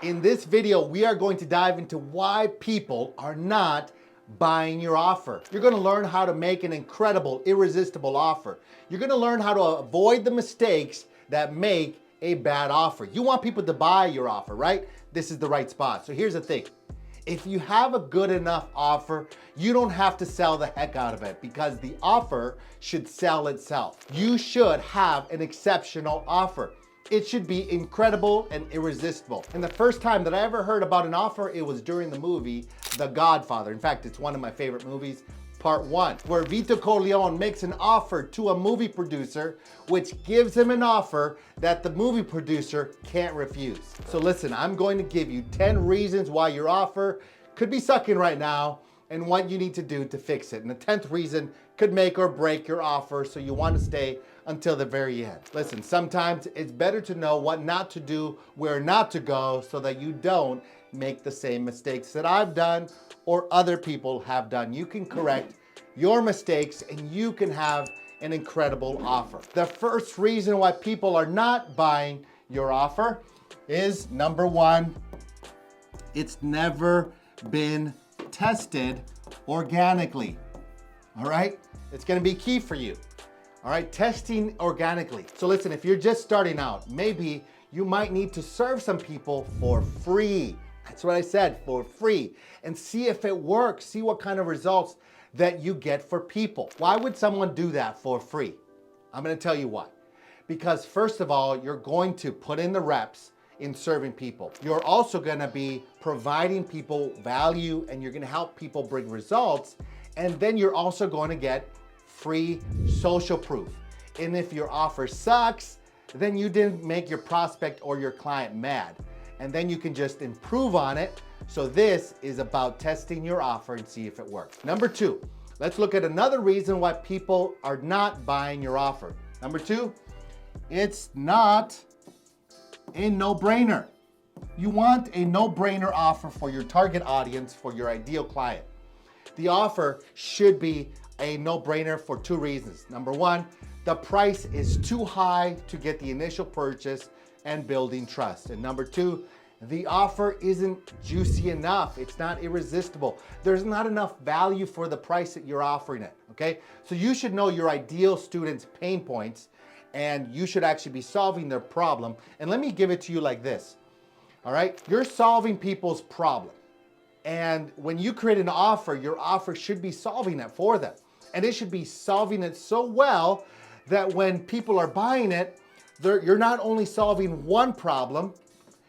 In this video, we are going to dive into why people are not buying your offer. You're going to learn how to make an incredible, irresistible offer. You're going to learn how to avoid the mistakes that make a bad offer. You want people to buy your offer, right? This is the right spot. So here's the thing. If you have a good enough offer, you don't have to sell the heck out of it because the offer should sell itself. You should have an exceptional offer. It should be incredible and irresistible. And the first time that I ever heard about an offer, it was during the movie The Godfather. In fact, it's one of my favorite movies, Part 1, where Vito Corleone makes an offer to a movie producer, which gives him an offer that the movie producer can't refuse. So listen, I'm going to give you 10 reasons why your offer could be sucking right now and what you need to do to fix it. And the 10th reason could make or break your offer, so you want to stay until the very end. Listen, sometimes it's better to know what not to do, where not to go, so that you don't make the same mistakes that I've done or other people have done. You can correct your mistakes and you can have an incredible offer. The first reason why people are not buying your offer is number one, it's never been tested organically. All right? It's gonna be key for you. All right, testing organically. So listen, if you're just starting out, maybe you might need to serve some people for free. That's what I said, for free. And see if it works, see what kind of results that you get for people. Why would someone do that for free? I'm gonna tell you why. Because first of all, you're going to put in the reps in serving people. You're also gonna be providing people value and you're gonna help people bring results. And then you're also going to get free social proof. And if your offer sucks, then you didn't make your prospect or your client mad. And then you can just improve on it. So this is about testing your offer and see if it works. Number two, let's look at another reason why people are not buying your offer. Number two, it's not a no-brainer. You want a no-brainer offer for your target audience, for your ideal client. The offer should be a no-brainer for two reasons. Number one, the price is too high to get the initial purchase and building trust. And number two, the offer isn't juicy enough. It's not irresistible. There's not enough value for the price that you're offering it, okay? So you should know your ideal student's pain points and you should actually be solving their problem. And let me give it to you like this, all right? You're solving people's problem. And when you create an offer, your offer should be solving it for them. And it should be solving it so well that when people are buying it, you're not only solving one problem,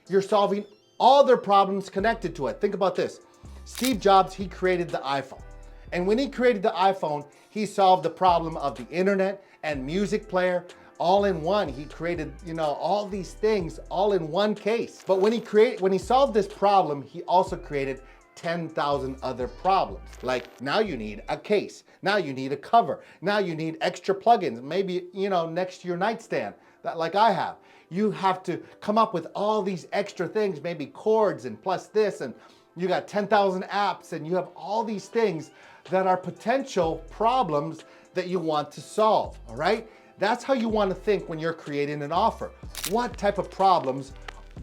you're solving all their problems connected to it. Think about this. Steve Jobs, he created the iPhone. And when he created the iPhone, he solved the problem of the internet and music player all in one. He created, all these things all in one case. But when he solved this problem, he also created 10,000 other problems. Like now you need a case. Now you need a cover. Now you need extra plugins, maybe, next to your nightstand, like I have. You have to come up with all these extra things, maybe chords and plus this, and you got 10,000 apps and you have all these things that are potential problems that you want to solve, all right? That's how you want to think when you're creating an offer. What type of problems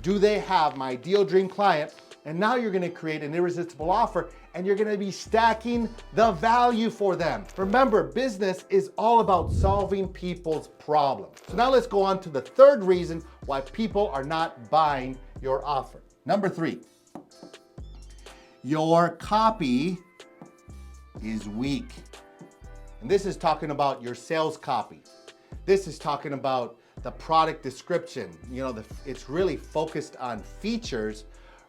do they have, my ideal dream client? And now you're gonna create an irresistible offer and you're gonna be stacking the value for them. Remember, business is all about solving people's problems. So now let's go on to the third reason why people are not buying your offer. Number three, your copy is weak. And this is talking about your sales copy. This is talking about the product description. It's really focused on features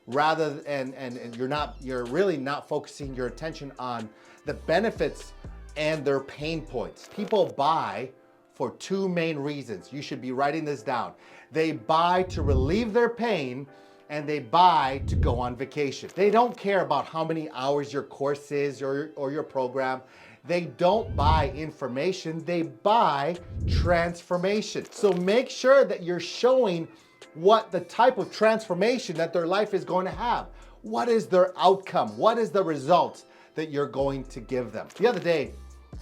rather and you're really not focusing your attention on the benefits and their pain points. People buy for two main reasons. You should be writing this down. They buy to relieve their pain and they buy to go on vacation. They don't care about how many hours your course is or your program. They don't buy information, they buy transformation. So make sure that you're showing what the type of transformation that their life is going to have. What is their outcome? What is the results that you're going to give them? The other day,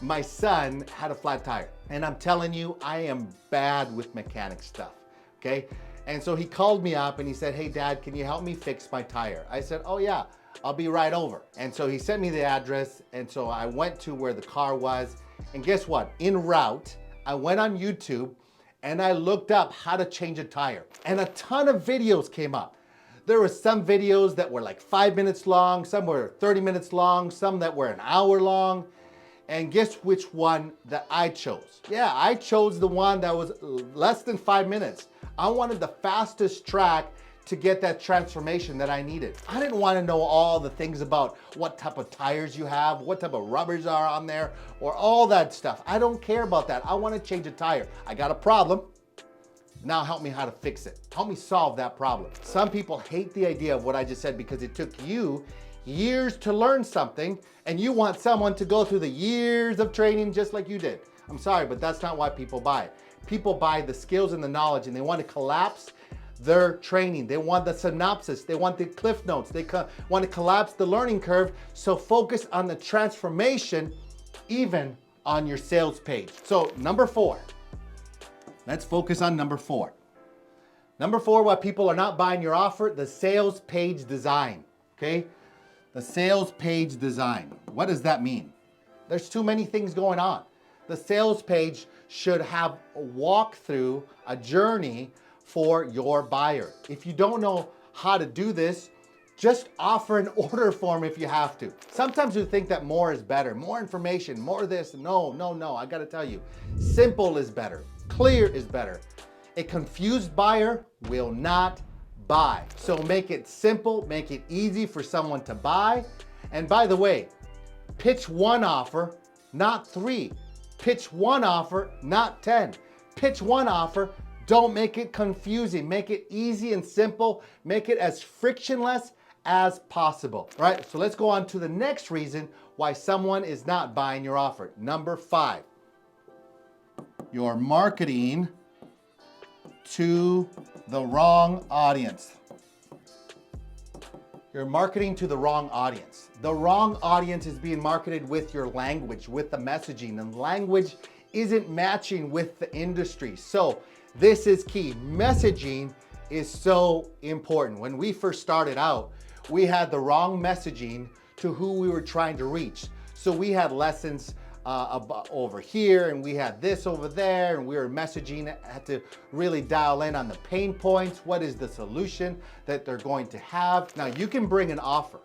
my son had a flat tire, and I'm telling you, I am bad with mechanic stuff, okay? And so he called me up and he said, hey dad, can you help me fix my tire? I said, oh yeah, I'll be right over. And so he sent me the address. And so I went to where the car was. And guess what? En route, I went on YouTube and I looked up how to change a tire. And a ton of videos came up. There were some videos that were like 5 minutes long, some were 30 minutes long, some that were an hour long. And guess which one that I chose? Yeah, I chose the one that was less than 5 minutes. I wanted the fastest track to get that transformation that I needed. I didn't want to know all the things about what type of tires you have, what type of rubbers are on there, or all that stuff. I don't care about that. I want to change a tire. I got a problem. Now help me how to fix it. Help me solve that problem. Some people hate the idea of what I just said because it took you years to learn something and you want someone to go through the years of training just like you did. I'm sorry, but that's not why people buy it. People buy the skills and the knowledge and they want to collapse their training. They want the synopsis. They want the cliff notes. They want to collapse the learning curve. So focus on the transformation even on your sales page. So number 4. Let's focus on number 4. Number 4, why people are not buying your offer, the sales page design, okay? The sales page design. What does that mean? There's too many things going on. The sales page should have a walkthrough, a journey for your buyer. If you don't know how to do this, just offer an order form if you have to. Sometimes we think that more is better, more information, more this. No, I gotta tell you, simple is better. Clear is better. A confused buyer will not buy. So make it simple, make it easy for someone to buy. And by the way, pitch one offer, not 3. Pitch one offer, not 10. Pitch one offer, don't make it confusing. Make it easy and simple. Make it as frictionless as possible. All right, so let's go on to the next reason why someone is not buying your offer. Number 5. You're marketing to the wrong audience. You're marketing to the wrong audience. The wrong audience is being marketed with your language, with the messaging, and language isn't matching with the industry. So this is key. Messaging is so important. When we first started out, we had the wrong messaging to who we were trying to reach. So we had lessons over here and we had this over there and we were messaging, had to really dial in on the pain points. What is the solution that they're going to have? Now you can bring an offer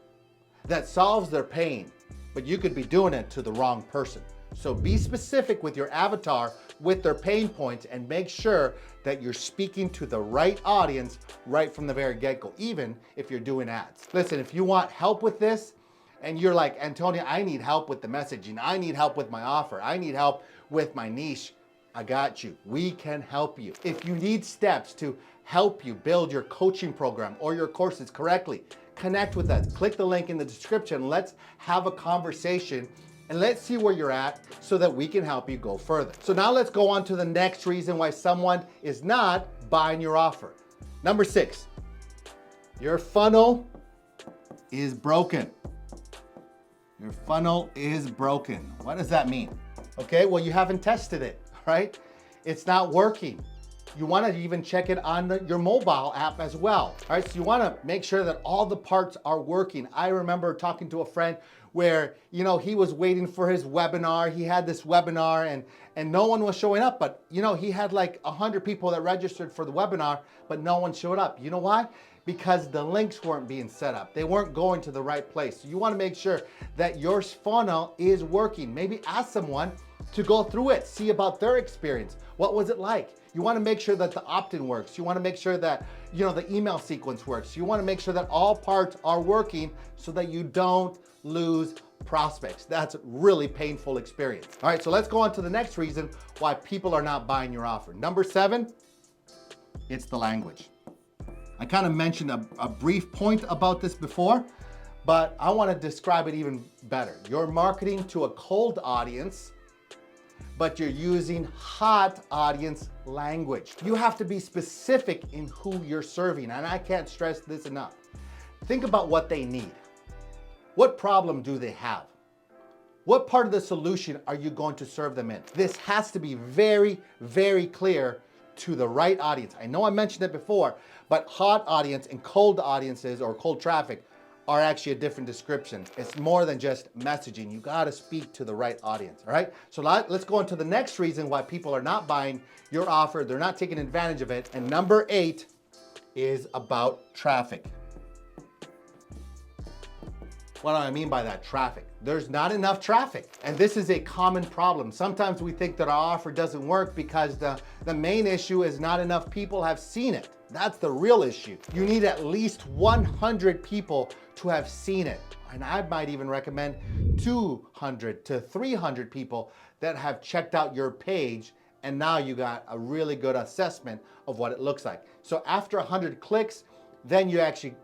that solves their pain, but you could be doing it to the wrong person. So be specific with your avatar, with their pain points, and make sure that you're speaking to the right audience right from the very get-go, even if you're doing ads. Listen, if you want help with this, and you're like, Antonio, I need help with the messaging. I need help with my offer. I need help with my niche. I got you. We can help you. If you need steps to help you build your coaching program or your courses correctly, connect with us. Click the link in the description. Let's have a conversation and let's see where you're at so that we can help you go further. So now let's go on to the next reason why someone is not buying your offer. Number 6, your funnel is broken. Your funnel is broken. What does that mean? Okay, well, you haven't tested it, right? It's not working. You want to even check it on your mobile app as well. All right, so you want to make sure that all the parts are working. I remember talking to a friend where, he was waiting for his webinar. He had this webinar and no one was showing up, but he had like 100 people that registered for the webinar, but no one showed up. You know why? Because the links weren't being set up. They weren't going to the right place. So you want to make sure that your funnel is working. Maybe ask someone to go through it, see about their experience. What was it like? You want to make sure that the opt-in works. You want to make sure that, the email sequence works. You want to make sure that all parts are working so that you don't lose prospects. That's a really painful experience. All right, so let's go on to the next reason why people are not buying your offer. Number 7, it's the language. I kind of mentioned a brief point about this before, but I want to describe it even better. You're marketing to a cold audience, but you're using hot audience language. You have to be specific in who you're serving, and I can't stress this enough. Think about what they need. What problem do they have? What part of the solution are you going to serve them in? This has to be very, very clear to the right audience. I know I mentioned it before, but hot audience and cold audiences or cold traffic are actually a different description. It's more than just messaging. You got to speak to the right audience, all right? So let's go into the next reason why people are not buying your offer. They're not taking advantage of it. And number 8 is about traffic. What do I mean by that? Traffic. There's not enough traffic. And this is a common problem. Sometimes we think that our offer doesn't work because the main issue is not enough people have seen it. That's the real issue. You need at least 100 people to have seen it. And I might even recommend 200 to 300 people that have checked out your page, and now you got a really good assessment of what it looks like. So after 100 clicks, then you actually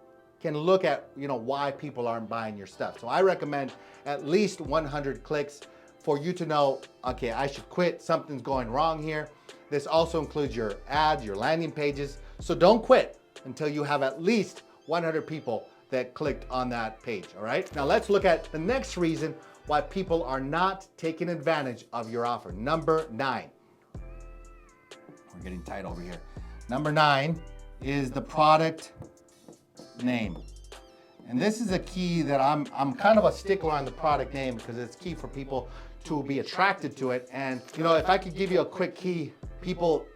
can look at, why people aren't buying your stuff. So I recommend at least 100 clicks for you to know, okay, I should quit, something's going wrong here. This also includes your ads, your landing pages. So don't quit until you have at least 100 people that clicked on that page, all right? Now let's look at the next reason why people are not taking advantage of your offer. Number 9. We're getting tight over here. Number 9 is the product name. And this is a key that I'm kind of a stickler on the product name because it's key for people to be attracted to it. And if I could give you a quick key, people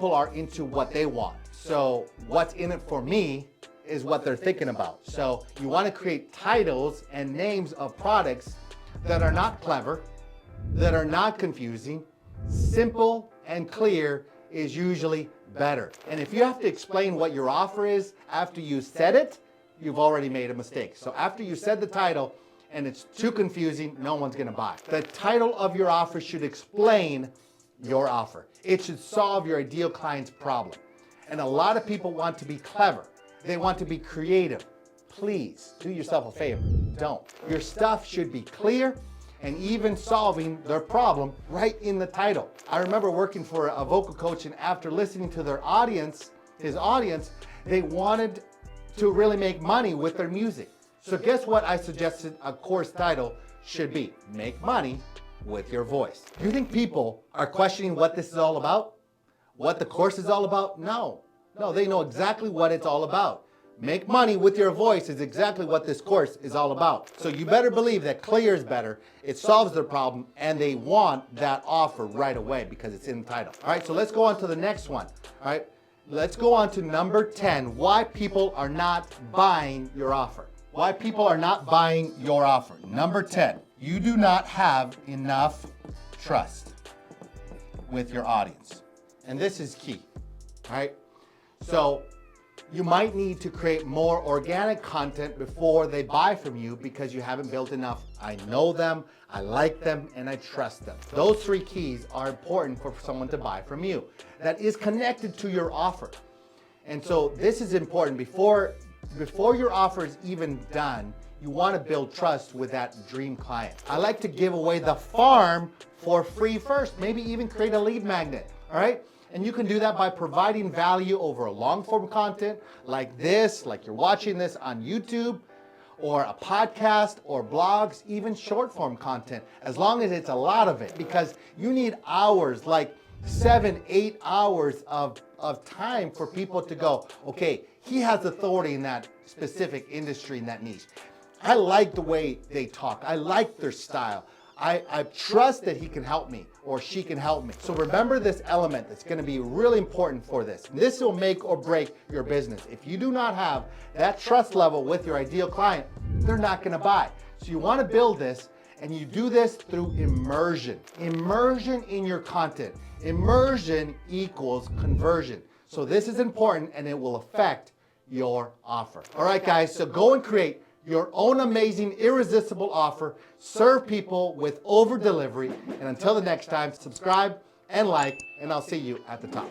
are into what they want. So what's in it for me is what they're thinking about. So you want to create titles and names of products that are not clever, that are not confusing. Simple and clear is usually better. And if you have to explain what your offer is after you said it, you've already made a mistake. So after you said the title and it's too confusing, no one's gonna buy. The title of your offer should explain your offer. It should solve your ideal client's problem. And a lot of people want to be clever. They want to be creative. Please do yourself a favor, don't. Your stuff should be clear and even solving their problem right in the title. I remember working for a vocal coach, and after listening to his audience, they wanted to really make money with their music. So guess what I suggested a course title should be? Make money with your voice. Do you think people are questioning what this is all about? What the course is all about? No, they know exactly what it's all about. Make money with your voice is exactly what this course is all about. So you better believe that clear is better, it solves their problem, and they want that offer right away because it's in the title. All right, so let's go on to the next one. All right, let's go on to number 10, why people are not buying your offer. Why people are not buying your offer. Number 10, you do not have enough trust with your audience. And this is key, all right? So you might need to create more organic content before they buy from you because you haven't built enough. I know them, I like them, and I trust them. Those 3 keys are important for someone to buy from you. That is connected to your offer. And so this is important. Before your offer is even done, you want to build trust with that dream client. I like to give away the farm for free first, maybe even create a lead magnet, all right? And you can do that by providing value over a long form content like this, like you're watching this on YouTube, or a podcast or blogs, even short form content, as long as it's a lot of it, because you need hours, like 7-8 hours of time for people to go, okay, he has authority in that specific industry, in that niche. I like the way they talk. I like their style. I trust that he can help me or she can help me. So remember this element that's going to be really important for this. This will make or break your business. If you do not have that trust level with your ideal client, they're not going to buy. So you want to build this, and you do this through immersion. Immersion in your content. Immersion equals conversion. So this is important, and it will affect your offer. All right, guys, so go and create your own amazing, irresistible offer. Serve people with over delivery. And until the next time, subscribe and like, and I'll see you at the top.